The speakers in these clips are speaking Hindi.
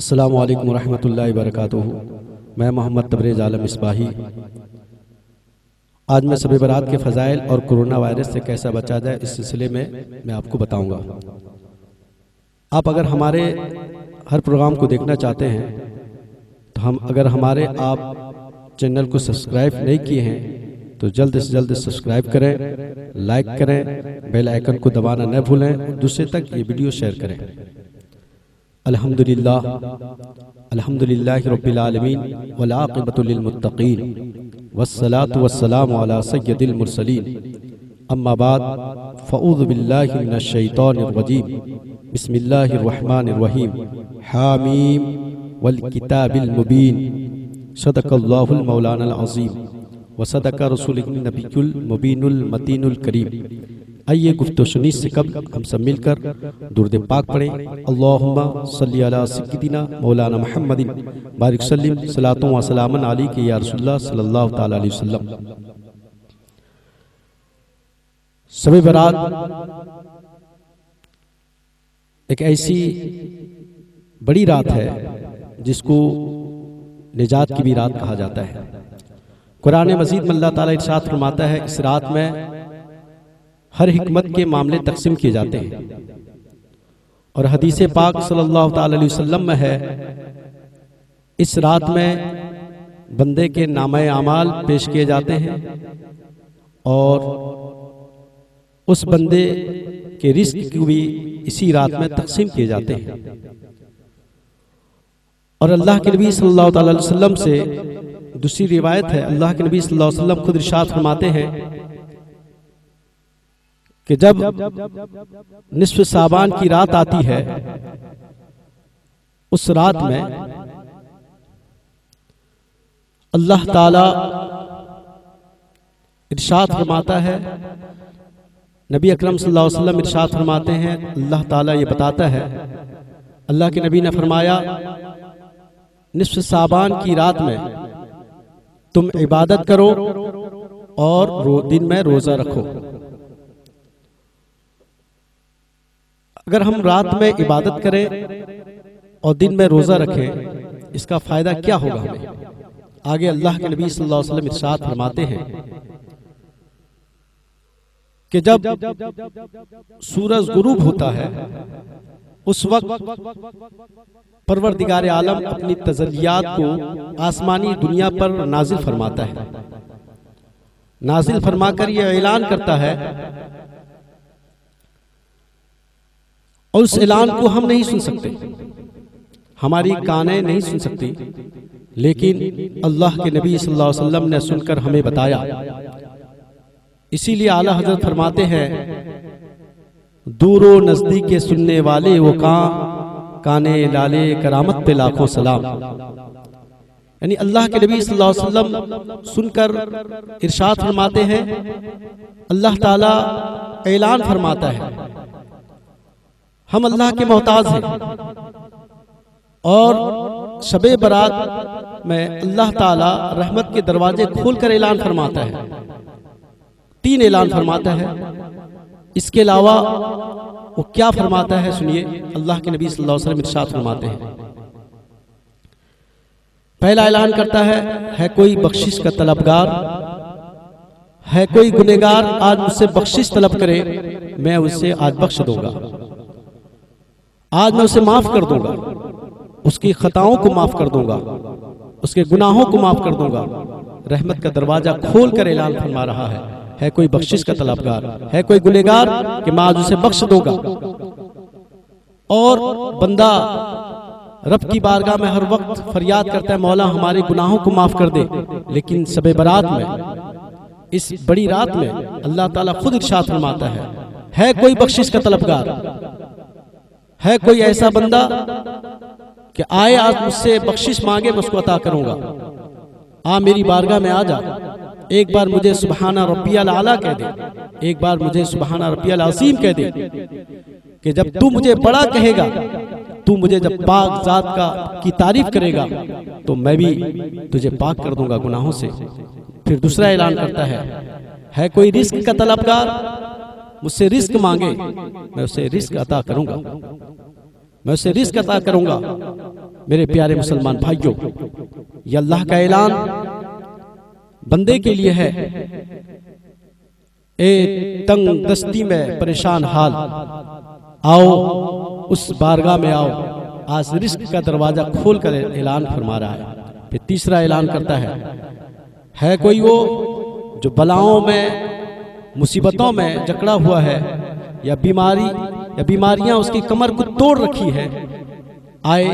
अस्सलामु अलैकुम वरहमतुल्लाहि वबरकातुहू। मैं मोहम्मद तबरेज़ आलम इस्बाही। आज मैं शब बरात के फ़ज़ाइल और कोरोना वायरस से कैसा बचा जाए इस सिलसिले में मैं आपको बताऊंगा। आप अगर हमारे हर प्रोग्राम को देखना चाहते हैं तो अगर हमारे आप चैनल को सब्सक्राइब नहीं किए हैं तो जल्द से जल्द सब्सक्राइब करें, लाइक करें, बेल आइकन को दबाना न भूलें, दूसरे तक ये वीडियो शेयर करें। अल्हम्दुलिल्लाह अल्हम्दुलिल्लाहि रब्बिल आलमीन वल आक़िबतु लिल मुत्तक़ीन वस्सलातु वस्सलामु अला सय्यदिल मुरसलीन अम्मा बाद फ़अऊज़ु बिल्लाहि मिनश शैतानिर रजीम बिस्मिल्लाहिर रहमानिर रहीम हामीम वल किताबिल मुबीन सदक़ल्लाहुल मौलानाल अज़ीम व सदक़ रसूलुहुन नबियुल मुबीनुल मतीनुल करीम। आइए गुफ्तगू सुनी से कबल हम सब मिलकर दुरूद पाक पढ़ें। अल्लाहुम्मा सल्ली अला सय्यिदिना मौलाना मुहम्मदिन बारिक सल्लिम सलातु व सलामन अलैका या रसूलल्लाह सल्लल्लाहु तआला अलैहि वसल्लम। शब बरात एक ऐसी बड़ी रात है जिसको निजात की भी रात कहा जाता है। कुरान मजीद में अल्लाह ताला इरशाद फरमाता है, इस रात में हर हिकमत के मामले तकसीम किए जाते हैं। और हदीस पाक सल्लल्लाहु ताला अलैहि वसल्लम में है, इस रात में बंदे के नामे आमाल पेश किए जाते हैं और उस बंदे के रिस्क को भी इसी रात में तकसीम किए जाते हैं। और अल्लाह के नबी सल्लल्लाहु ताला अलैहि वसल्लम से दूसरी रिवायत है, अल्लाह के नबी सल्लल्लाहु अलैहि वसल्लम खुद इरशाद फरमाते हैं कि जब निस्फ साबान की रात आती है, उस रात में अल्लाह ताला इरशाद फरमाता है, नबी अकरम सल्लल्लाहु अलैहि वसल्लम इरशाद फरमाते हैं, अल्लाह ताला ये बताता है, अल्लाह के नबी ने फरमाया, निस्फ साबान की रात में तुम इबादत करो और दिन में रोजा रखो। अगर हम रात में इबादत करें और दिन में रोजा रखें, इसका फायदा क्या होगा हमें? आगे अल्लाह के नबी सल्लल्लाहु अलैहि वसल्लम इरशाद फरमाते हैं कि जब सूरज गुरूब होता है, उस वक्त परवरदिगार आलम अपनी तजल्लियात को आसमानी दुनिया पर नाजिल फरमाता है। नाजिल फरमाकर यह ऐलान करता है और उस ऐलान को हम नहीं सुन सकते, हमारी कानें नहीं सुन सकती, लेकिन अल्लाह के नबी सल्लल्लाहु अलैहि वसल्लम ने सुनकर हमें बताया। इसीलिए आला हजरत फरमाते हैं, दूरो नजदीक के सुनने वाले वो काने लाले करामत पे लाखों सलाम। यानी अल्लाह के नबी सल्लल्लाहु अलैहि वसल्लम सुनकर इरशाद फरमाते हैं, अल्लाह ताला ऐलान फरमाता है, हम अल्लाह के मोहताज हैं। और शबे बरात में अल्लाह ताला रहमत के दरवाजे खोलकर ऐलान फरमाता है। 3 ऐलान फरमाता है। इसके अलावा वो क्या फरमाता है सुनिए। अल्लाह के नबी सल्लल्लाहु अलैहि वसल्लम इरशाद फरमाते हैं, पहला ऐलान करता है कोई बख्शिश का तलबगार है, कोई गुनहगार आज मुझसे बख्शिश तलब करे, मैं उसे आज बख्श दूंगा, आज मैं उसे माफ कर दूंगा, उसकी खताओं को माफ कर दूंगा, उसके गुनाहों को माफ कर दूंगा। रहमत का दरवाजा खोलकर ऐलान फरमा रहा है कोई बख्शिश का तलबगार, है कोई गुनहगार कि मैं आज उसे बख्श दूंगा। और बंदा रब की बारगाह में हर वक्त फरियाद करता है, मौला हमारे गुनाहों को माफ कर दे। लेकिन शब बरात में, इस बड़ी रात में अल्लाह ताला खुद इरशाद फरमाता है कोई बख्शिश का तलबगार, है कोई ऐसा बंदा कि आए आज मुझसे बख्शिश मांगे, मैं उसको अता करूंगा। आ मेरी बारगाह में आ जा, एक बार मुझे सुबहाना रब्बियल आला कह दे, एक बार मुझे सुबहाना रब्बियल अज़ीम कह दे, कि जब तू मुझे बड़ा कहेगा, तू मुझे जब पाक जात की तारीफ करेगा, तो मैं भी तुझे पाक कर दूंगा गुनाहों से। फिर दूसरा ऐलान करता है कोई रिस्क का तलबगार, मुझसे रिस्क मांगे, मैं उसे रिस्क अता करूंगा, मैं उसे रिस्क अता करूंगा। मेरे प्यारे मुसलमान भाइयों, ये अल्लाह का ऐलान बंदे के लिए है। ए तंग दस्ती में परेशान हाल, आओ उस बारगाह में आओ। आज रिस्क का दरवाजा खोल कर ऐलान फरमा रहा है। फिर तीसरा ऐलान करता है कोई वो जो बलाओं में मुसीबतों में जकड़ा हुआ है, या बीमारियां उसकी कमर को तोड़ रखी है, आए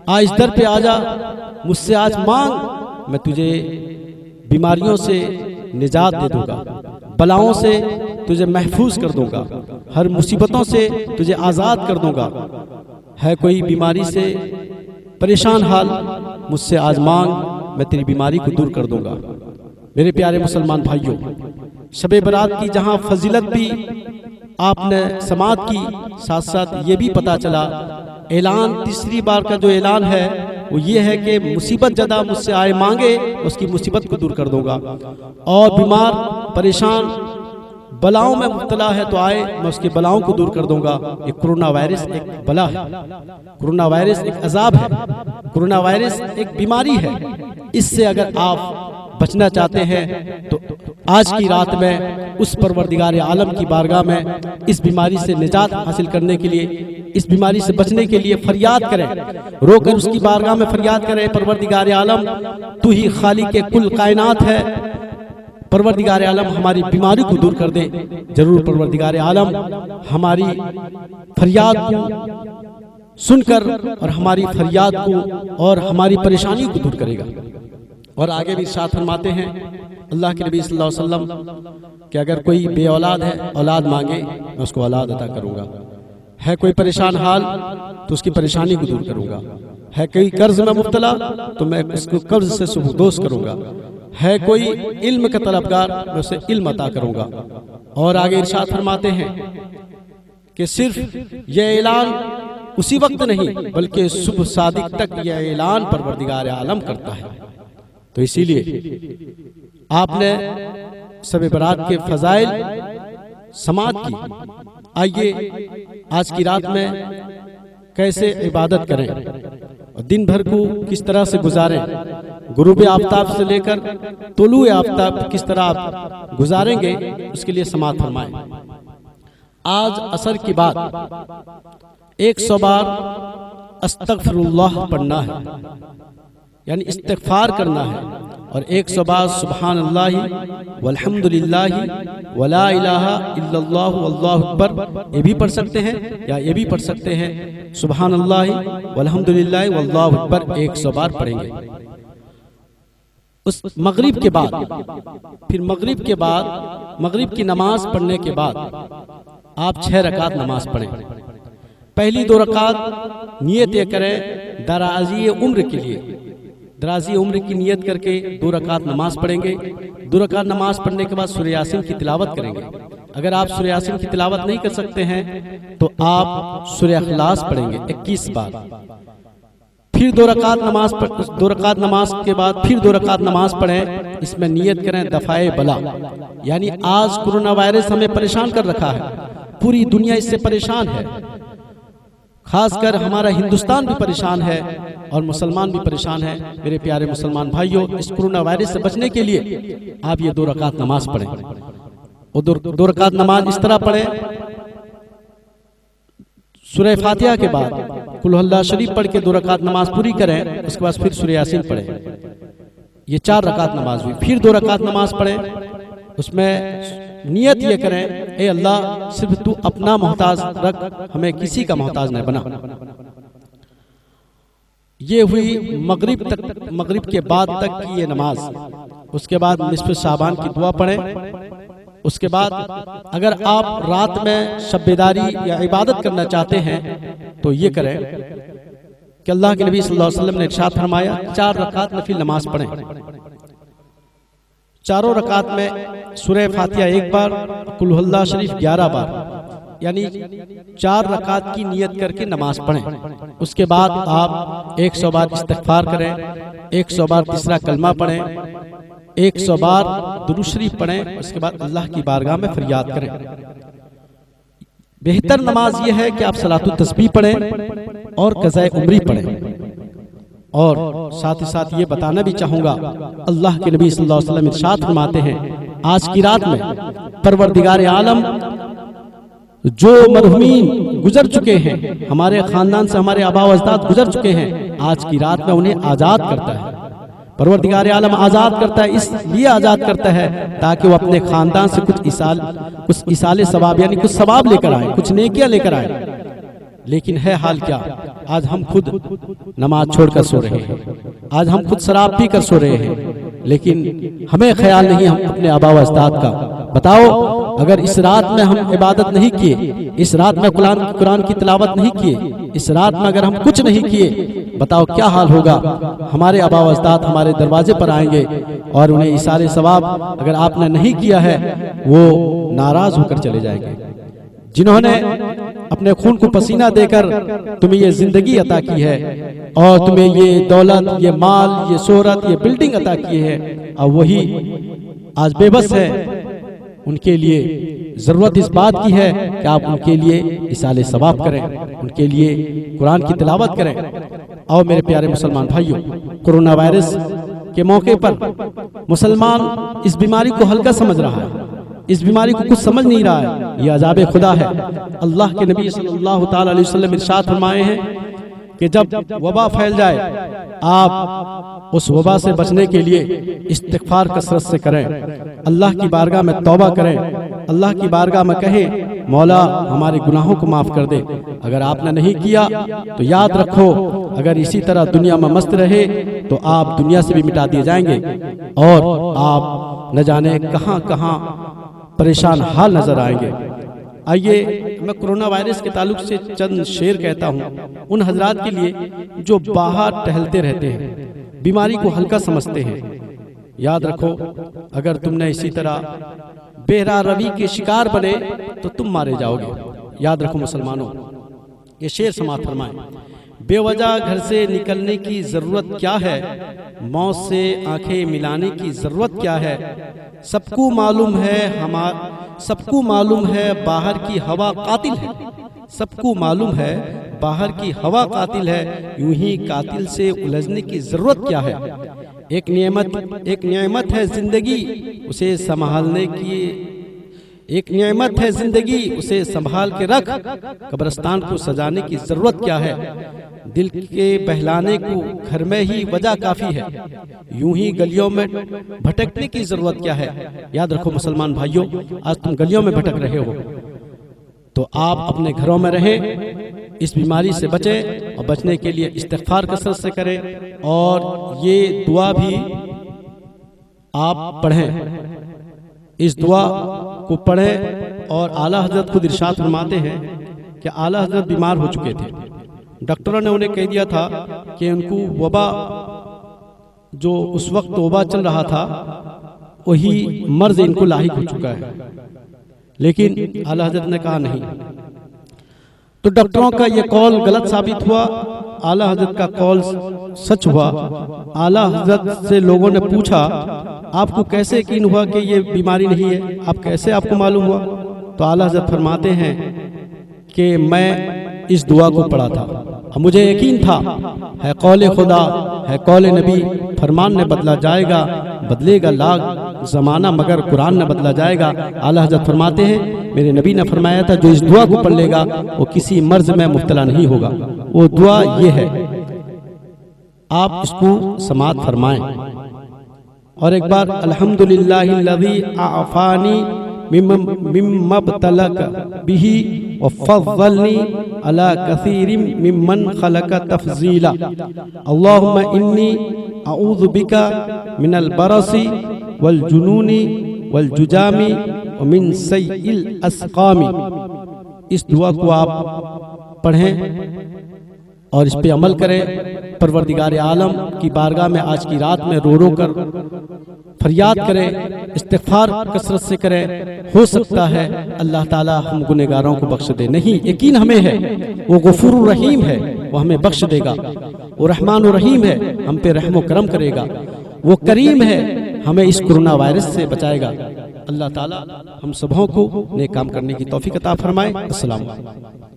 आज दर पे आजा, मुझसे आज मांग, मैं तुझे बीमारियों से निजात दे दूंगा, बलाओं से तुझे महफूज कर दूंगा, हर मुसीबतों से तुझे आज़ाद कर दूंगा। है कोई बीमारी से परेशान हाल, मुझसे आज मांग, मैं तेरी बीमारी को दूर कर दूंगा। मेरे प्यारे मुसलमान भाइयों, शबे बरात की जहां फजीलत भी आपने समात की, साथ साथ ये भी पता चला ऐलान, तीसरी बार का जो ऐलान है वो ये है कि मुसीबत ज़दा मुझसे आए मांगे, उसकी मुसीबत को दूर कर दूंगा। और बीमार परेशान बलाओं में मुब्तला है तो आए, मैं उसकी बलाओं को दूर कर दूंगा। ये कोरोना वायरस एक बला है, कोरोना वायरस एक अजाब है, कोरोना वायरस एक बीमारी है। इससे अगर आप बचना चाहते हैं तो आज की रात में उस परवरदिगार आलम की बारगाह में इस बीमारी से निजात हासिल करने के लिए, इस बीमारी से बचने के लिए फरियाद करें, रोकर उसकी बारगाह में फरियाद करें, परवरदिगार आलम तू ही खालिक के कुल कायनात है, परवरदिगार आलम हमारी बीमारी को दूर कर दे। जरूर परवरदिगार आलम हमारी फरियाद को सुनकर और हमारी फरियाद को और हमारी परेशानी को दूर करेगा। और आगे भी साथ फरमाते हैं अल्लाह के नबी सल्लल्लाहु अलैहि वसल्लम कि अगर कोई बे औलाद है, औलाद मांगे, मैं उसको औलाद अता करूंगा। है कोई परेशान हाल तो उसकी परेशानी को दूर करूंगा। है कोई कर्ज में मुब्तला तो मैं उसको कर्ज से सुबुदोश करूंगा। है कोई इल्म का तलबगार, मैं उसे इल्म अता करूंगा। और आगे इरशाद फरमाते हैं कि सिर्फ यह ऐलान उसी वक्त नहीं बल्कि सुबह सादिक तक यह ऐलान परवरदिगार आलम करता है। तो इसीलिए आपने शब बरात के फजाइल समात की। आइए आज की रात में कैसे इबादत करें और दिन भर को किस तरह से गुजारें, गुरूब आफ्ताब से लेकर तुलू आफ्ताब किस तरह आप गुजारेंगे, उसके लिए समात फरमाएं। आज असर की बात 100 बार अस्तगफिरुल्लाह पढ़ना है, यानी इस्तिग़फ़ार करना है, और 100 बार सुबहान अल्लाहि वल्हम्दुलिल्लाहि वला इलाहा इल्लल्लाहु वल्लाहु अकबर, ये भी पढ़ सकते हैं, या ये भी पढ़ सकते हैं सुबहान अल्लाहि वल्हम्दुलिल्लाहि वल्लाहु अकबर 100 बार पढ़ेंगे। उस मगरिब के बाद, फिर मगरिब के बाद, मगरिब की नमाज पढ़ने के बाद आप 6 रकात नमाज पढ़ें। पहली 2 रकात नियत ये करें दराज़ी उम्र के लिए, दराज़ी उम्र की नियत करके 2 रकात नमाज पढ़ेंगे। 2 रकात नमाज पढ़ने के बाद सूरह यासीन की तिलावत करेंगे। अगर आप सूरह यासीन की तिलावत नहीं कर सकते हैं तो आप सूरह इखलास पढ़ेंगे 21 बार। फिर 2 रकात नमाज 2 रकात नमाज के बाद फिर 2 रकात नमाज पढ़ें। इसमें नियत करें दफाए बला, यानी आज कोरोना वायरस हमें परेशान कर रखा है, पूरी दुनिया इससे परेशान है, खासकर हमारा हिंदुस्तान भी परेशान है और मुसलमान भी परेशान है। मेरे प्यारे मुसलमान भाइयों, इस कोरोना वायरस से बचने के लिए आप ये 2 रकात नमाज पढ़ें। और 2 रकात नमाज इस तरह पढ़ें, सूरह फातिहा के बाद कुल हुवल्लाह शरीफ पढ़ के 2 रकात नमाज पूरी करें। उसके बाद फिर सूरह यासीन पढ़ें। ये 4 रकात नमाज हुई। फिर 2 रकात नमाज पढ़ें, उसमें नियत ये करें, ए अल्लाह सिर्फ तू अपना मोहताज रख, हमें किसी का मोहताज न बना। ये हुई मगरिब तक, मगरिब के बाद तक की ये नमाज। उसके बाद निस्फ़ शाबान की दुआ पढ़ें। उसके बाद अगर आप रात में शब-ए-दारी या इबादत करना चाहते हैं तो ये करें कि अल्लाह के नबी सल्लल्लाहु अलैहि वसल्लम ने इरशाद फरमाया 4 रकात नफिल नमाज पढ़ें। 4 रकात में सूरह फातिहा 1 बार, कुल हुवल्लाह शरीफ 11 बार, यानी 4 रकात की नियत करके नमाज पढ़ें। उसके बाद आप 100 बार इस्तिग़फ़ार करें, 100 बार तीसरा कलमा पढ़ें, 100 बार दुरूद शरीफ पढ़ें। उसके बाद अल्लाह की बारगाह में फरियाद करें। बेहतर नमाज यह है कि आप सलातुत तस्बीह पढ़ें और क़ज़ाए उम्री पढ़ें। और साथ ही साथ ये बताना भी चाहूँगा, अल्लाह के नबी सल्लल्लाहु अलैहि वसल्लम इरशाद फरमाते हैं, आज की रात में परवरदिगार आलम जो मरहुमीन गुजर चुके हैं, हमारे खानदान से हमारे आबा अजदाद गुजर चुके हैं, आज की रात में उन्हें आज़ाद करता है। परवरदिगार आलम आज़ाद करता है, इसलिए आज़ाद करता है ताकि वो अपने खानदान से कुछ इसाले सवाब यानी कुछ सवाब लेकर आए, कुछ नेकियां लेकर आए। लेकिन है हाल क्या, आज हम खुद नमाज छोड़कर सो रहे हैं, आज हम खुद शराब पी कर सो रहे हैं, लेकिन हमें ख्याल नहीं हम अपने आबा व अजदाद का। बताओ, अगर इस रात में हम इबादत नहीं किए, इस रात में कुरान की तिलावत नहीं किए, इस रात में अगर हम कुछ नहीं किए, बताओ क्या हाल होगा। हमारे आबा व अजदाद हमारे दरवाजे पर आएंगे और उन्हें इसारे सवाब अगर आपने नहीं किया है वो नाराज होकर चले जाएंगे। जिन्होंने अपने खून को पसीना देकर तुम्हें ये जिंदगी अता की है और तुम्हें ये दौलत, ये माल, ये शोहरत, ये बिल्डिंग अता की है, और वही आज बेबस है, उनके लिए जरूरत इस बात की है कि आप उनके लिए इसाले सवाब करें, उनके लिए कुरान की तिलावत करें। और मेरे प्यारे मुसलमान भाइयों, कोरोना वायरस के मौके पर मुसलमान इस बीमारी को हल्का समझ रहा है, इस बीमारी को कुछ समझ नहीं रहा है। ये अजाब खुदा है। अल्लाह के नबी सल्लल्लाहु ताला अलैहि वसल्लम इरशाद फरमाए हैं कि जब वबा फैल जाए, आप उस वबा से बचने के लिए इस्तिग़फ़ार कसरत से करें, अल्लाह की बारगाह में तौबा करें, अल्लाह की बारगाह में कहें, मौला हमारे गुनाहों को माफ़ कर दे। अगर आपने नहीं किया तो याद रखो, अगर इसी तरह दुनिया में मस्त रहे तो आप दुनिया से भी मिटा दिए जाएंगे और आप न जाने कहां कहां परेशान हाल नजर आएंगे। आइए मैं कोरोना वायरस के ताल्लुक से चंद शेर कहता हूँ उन हजरात के लिए जो बाहर टहलते रहते हैं, बीमारी को हल्का समझते हैं। याद रखो, अगर तुमने इसी तरह बेरा रवि के शिकार बने तो तुम मारे जाओगे। याद रखो मुसलमानों, ये शेर समाप्त फरमाए, बेवजह घर से निकलने की जरूरत क्या है, मौत से आंखें मिलाने की जरूरत क्या है। सबको मालूम है बाहर की हवा कातिल है, सबको मालूम है बाहर की हवा कातिल है, यूं ही कातिल से उलझने की जरूरत क्या है। एक नियमत है जिंदगी, उसे संभालने की एक नियमत है जिंदगी, उसे संभाल के रख, कब्रिस्तान को सजाने की जरूरत क्या है। दिल के बहलाने को घर में ही वजह काफी है, यूं ही गलियों में भटकने की जरूरत क्या है। याद रखो मुसलमान भाइयों, आज तुम गलियों में भटक रहे हो तो आप अपने घरों में रहें, इस बीमारी से बचें और बचने के लिए इस्तिग़फ़ार कसरत से करें और ये दुआ भी आप पढ़ें, इस दुआ को पढ़ें। और आला हजरत खुद इरशाद फरमाते हैं कि आला हजरत बीमार हो चुके थे, डॉक्टरों ने उन्हें कह दिया था कि उनको वबा, जो उस वक्त वबा चल रहा था वही मर्ज इनको लाहिक हो चुका है, लेकिन आला हजरत ने कहा नहीं। तो डॉक्टरों का ये कौल गलत साबित हुआ, आला हजरत का कौल सच हुआ। आला हजरत से लोगों ने पूछा, आपको कैसे यकीन हुआ कि ये बीमारी नहीं है, आपको मालूम हुआ? तो आला हजरत फरमाते हैं कि मैं इस दुआ को पढ़ा था और मुझे यकीन था, है कौले खुदा, है कौले नबी, फरमान ने बदला जाएगा, बदलेगा लाख ज़माना मगर कुरान ने बदला जाएगा। आला हजरत फरमाते हैं, मेरे नबी ने फरमाया था जो इस दुआ को पढ़ लेगा वो किसी मर्ज में मुब्तला नहीं होगा। वो दुआ ये है, आप इसको समात फरमाएं। और एक बार अल्हम्दुलिल्लाहिल्लज़ी आफ़ानी मिम्मब्तलक बिही व फ़ज़्ज़लनी अला कसीरिम मिम्मन खलक तफ़ज़ीला। अल्लाहुम्मा इन्नी अऊज़ु बिका मिनल बरसी वल जुनूनी वल जुजामी व मिन सय्इल अस्क़ामी। इस दुआ को आप पढ़ें और इस पे अमल करें। परवरदिगार आलम की बारगाह में आज की रात में रो रो कर फरियाद करें, इस्तिग़फ़ार कसरत से करें। हो सकता है अल्लाह ताला हम गुनहगारों को बख्श दे। नहीं, यकीन हमें है वो गफूर रहीम है, वो हमें बख्श देगा। वो रहमान रहीम है, हम पे रहम व करम करेगा। वो करीम है, हमें इस कोरोना वायरस से बचाएगा। अल्लाह ताला हम सबों को नेक काम करने की तौफीक अता फरमाए। अस्सलाम वालेकुम।